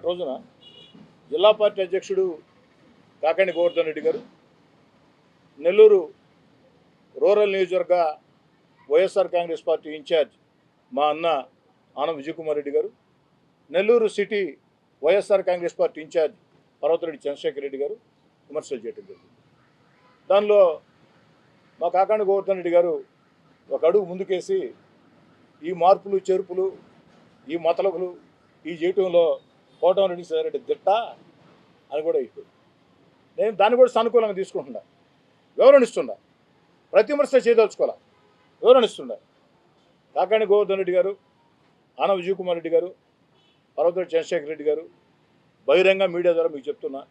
నిన్నటి రోజున జిల్లా పార్టీ అధ్యక్షుడు కాకాణి గోవర్ధన్ రెడ్డి గారు, నెల్లూరు రూరల్ నియోజకవర్గ వైఎస్ఆర్ కాంగ్రెస్ పార్టీ ఇన్ఛార్జ్ మా అన్న Anam Vijay Kumar Reddy garu, Nellore city YSR Congress party incharge Parvathareddy Chandrasekhar Reddy garu విమర్శలు చేయడం జరిగింది. దానిలో మా కాకాణి గోవర్ధన్ రెడ్డి గారు ఒక అడుగు ముందుకేసి ఈ మార్పులు చేర్పులు, ఈ మతలకులు ఈ చేయటంలో కోటమిరెడ్డి శ్రీధర్ దిట్ట అని కూడా అయిపోయింది. నేను దాన్ని కూడా సానుకూలంగా తీసుకుంటున్నా, వివరణిస్తున్నా, ప్రతిమర్శ చేయదలుచుకోవాలా, వివరణిస్తున్నా. కాకాణి గోవర్ధన్ రెడ్డి గారు, ఆనం విజయ్ కుమార్ రెడ్డి గారు, పర్వతరెడ్డి చంద్రశేఖర్ రెడ్డి గారు బహిరంగ మీడియా ద్వారా మీకు చెప్తున్నా,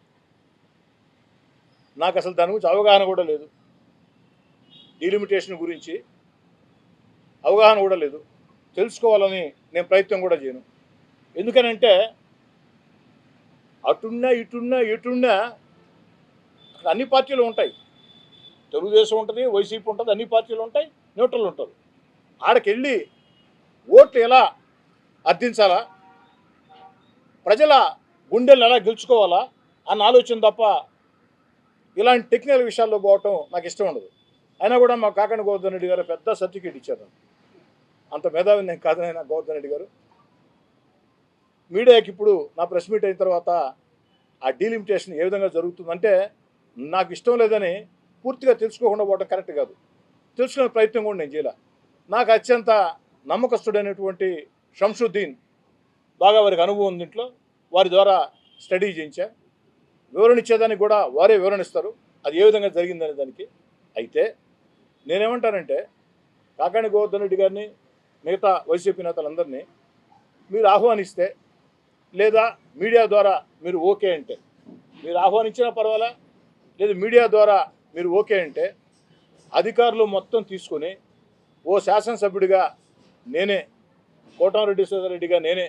నాకు అసలు దాని గురించి అవగాహన కూడా లేదు, డీలిమిటేషన్ గురించి అవగాహన కూడా లేదు, తెలుసుకోవాలని నేను ప్రయత్నం కూడా చేయను. ఎందుకనంటే అటున్నా ఇటున్నా ఎటున్నా అక్కడ అన్ని పార్టీలు ఉంటాయి, తెలుగుదేశం ఉంటుంది, వైసీపీ ఉంటుంది, అన్ని పార్టీలు ఉంటాయి, న్యూట్రల్ ఉంటారు. ఆడకెళ్ళి ఓట్లు ఎలా అర్థించాలా, ప్రజల గుండెలు ఎలా గెలుచుకోవాలా అన్న ఆలోచన తప్ప ఇలాంటి టెక్నికల్ విషయాల్లో పోవటం నాకు ఇష్టం ఉండదు. అయినా కూడా మా కాకాణి గోవర్ధన్ రెడ్డి గారు పెద్ద సర్టిఫికేట్ ఇచ్చారు. అంత మేధావి నేను కాదనైనా గోవర్ధన్ రెడ్డి గారు మీడియాకి ఇప్పుడు నా ప్రెస్ మీట్ అయిన తర్వాత ఆ డీలిమిటేషన్ ఏ విధంగా జరుగుతుందంటే నాకు ఇష్టం లేదని పూర్తిగా తెలుసుకోకుండా పోవడం కరెక్ట్ కాదు. తెలుసుకునే ప్రయత్నం కూడా నేను చేయాల. నాకు అత్యంత నమ్మకస్తుడైనటువంటి షంసుద్దీన్ బాగా వారికి అనుభవం ఉంది, ఇంట్లో వారి ద్వారా స్టడీ చేయించా. వివరణ ఇచ్చేదానికి కూడా వారే వివరణిస్తారు అది ఏ విధంగా జరిగిందనే దానికి. అయితే నేనేమంటానంటే కాకాణి గోవర్ధన్ రెడ్డి గారిని, మిగతా వైసీపీ నేతలందరినీ మీరు ఆహ్వానిస్తే, లేదా మీడియా ద్వారా మీరు ఓకే అంటే, మీరు ఆహ్వానించినా పర్వాలా, లేదా మీడియా ద్వారా మీరు ఓకే అంటే అధికారులు మొత్తం తీసుకొని ఓ శాసనసభ్యుడిగా నేనే, కోటమిరెడ్డి శ్రీధర్ రెడ్డిగా నేనే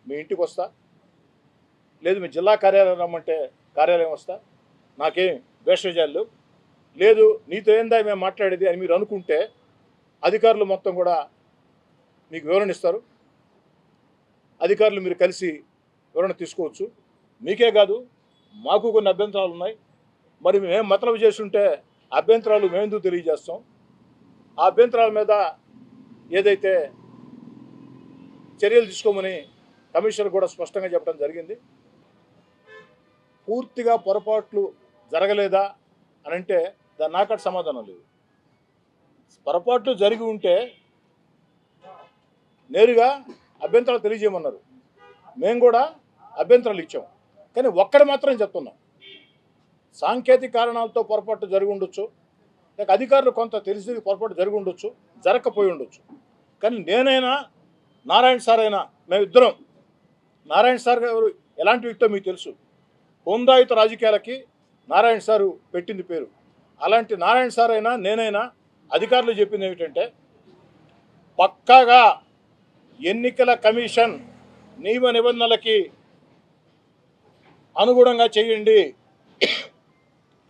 మీ ఇంటికి వస్తా, లేదు మీ జిల్లా కార్యాలయం రమ్మంటే కార్యాలయం వస్తా, నాకేం భేషజాలు లేదు, నీతో ఏందా మేము మాట్లాడేది అని మీరు అనుకుంటే అధికారులు మొత్తం కూడా మీకు వివరణ ఇస్తారు. అధికారులు మీరు కలిసి వివరణ తీసుకోవచ్చు. మీకే కాదు మాకు కొన్ని అభ్యంతరాలు ఉన్నాయి. మరి మేము మతలబు చేస్తుంటే అభ్యంతరాలు మేమెందుకు తెలియజేస్తాం. ఆ అభ్యంతరాల మీద ఏదైతే చర్యలు తీసుకోమని కమిషనర్ కూడా స్పష్టంగా చెప్పడం జరిగింది. పూర్తిగా పొరపాట్లు జరగలేదా అని అంటే దాని నాకటి సమాధానం లేదు. పొరపాట్లు జరిగి ఉంటే నేరుగా అభ్యంతరాలు తెలియజేయమన్నారు, మేము కూడా అభ్యంతరాలు ఇచ్చాం. కానీ ఒక్కటి మాత్రం చెప్తున్నాం, సాంకేతిక కారణాలతో పొరపాటు జరిగి ఉండొచ్చు, లేక అధికారులు కొంత తెలిసి పొరపాటు జరిగి ఉండొచ్చు, జరగకపోయి ఉండొచ్చు. కానీ నేనైనా నారాయణ సార్ అయినా మేమిద్దరం, నారాయణ సార్ గారు ఎలాంటి వ్యక్తో మీకు తెలుసు, హోందాయుత రాజకీయాలకి నారాయణ సారు పెట్టింది పేరు. అలాంటి నారాయణ సార్ అయినా నేనైనా అధికారులు చెప్పింది ఏమిటంటే పక్కాగా ఎన్నికల కమిషన్ నియమ నిబంధనలకి అనుగుణంగా చేయండి,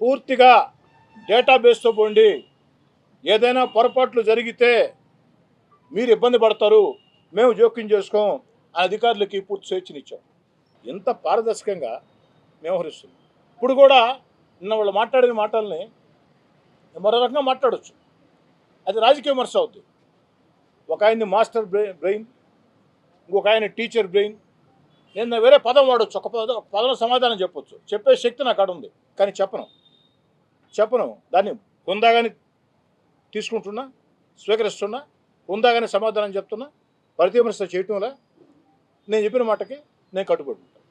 పూర్తిగా డేటాబేస్తో పోండి, ఏదైనా పొరపాట్లు జరిగితే మీరు ఇబ్బంది పడతారు, మేము జోక్యం చేసుకోం ఆ అధికారులకి పూర్తి స్వేచ్ఛనిచ్చాం. ఎంత పారదర్శకంగా వ్యవహరిస్తుంది. ఇప్పుడు కూడా నిన్న వాళ్ళు మాట్లాడిన మాటల్ని మరో రకంగా మాట్లాడవచ్చు, అది రాజకీయ విమర్శ అవుతుంది. ఒక ఆయన్ని మాస్టర్ బ్రెయిన్, ఇంకొక ఆయన టీచర్ బ్రెయిన్. నేను వేరే పదం వాడవచ్చు, ఒక పదం సమాధానం చెప్పొచ్చు, చెప్పే శక్తి నాకు అక్కడ ఉంది. కానీ చెప్పను దాన్ని హుందాగానే తీసుకుంటున్నా, స్వీకరిస్తున్నా, హుందాగానే సమాధానం చెప్తున్నా, ప్రతివిమర్శ చేయటంలా నేను చెప్పిన మాటకి నేను కట్టుబడి ఉంటాను.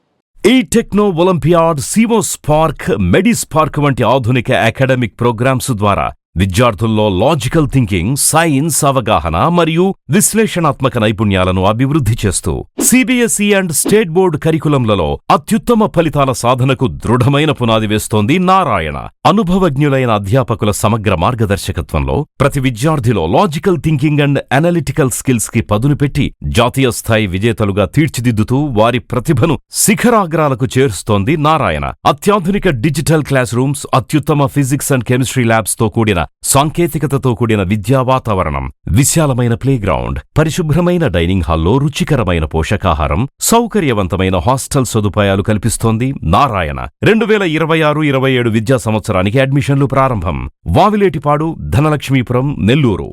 ఈ టెక్నో ఒలింపియాడ్, సివో స్పార్క్, మెడిస్పార్క్ వంటి ఆధునిక అకాడమిక్ ప్రోగ్రామ్స్ ద్వారా విద్యార్థుల్లో లాజికల్ థింకింగ్, సైన్స్ అవగాహన మరియు విశ్లేషణాత్మక నైపుణ్యాలను అభివృద్ధి చేస్తూ సిబిఎస్ఈ అండ్ స్టేట్ బోర్డు కరికులంలలో అత్యుత్తమ ఫలితాల సాధనకు దృఢమైన పునాది వేస్తోంది నారాయణ. అనుభవజ్ఞులైన అధ్యాపకుల సమగ్ర మార్గదర్శకత్వంలో ప్రతి విద్యార్థిలో logical thinking and analytical skills కి పదును పెట్టి జాతీయ స్థాయి విజేతలుగా తీర్చిదిద్దుతూ వారి ప్రతిభను శిఖరాగ్రాలకు చేరుస్తోంది నారాయణ. అత్యాధునిక డిజిటల్ క్లాస్ రూమ్స్, అత్యుత్తమ ఫిజిక్స్ అండ్ కెమిస్ట్రీ ల్యాబ్స్ తో కూడిన కూడిన సాంకేతికతతో కూడిన విద్యా వాతావరణం, విశాలమైన ప్లేగ్రౌండ్, పరిశుభ్రమైన డైనింగ్ హాల్లో రుచికరమైన పోషకాహారం, సౌకర్యవంతమైన హాస్టల్ సదుపాయాలు కల్పిస్తోంది నారాయణ. 2026-27 విద్యా సంవత్సరానికి అడ్మిషన్లు ప్రారంభం. వావిలేటిపాడు, ధనలక్ష్మీపురం, నెల్లూరు.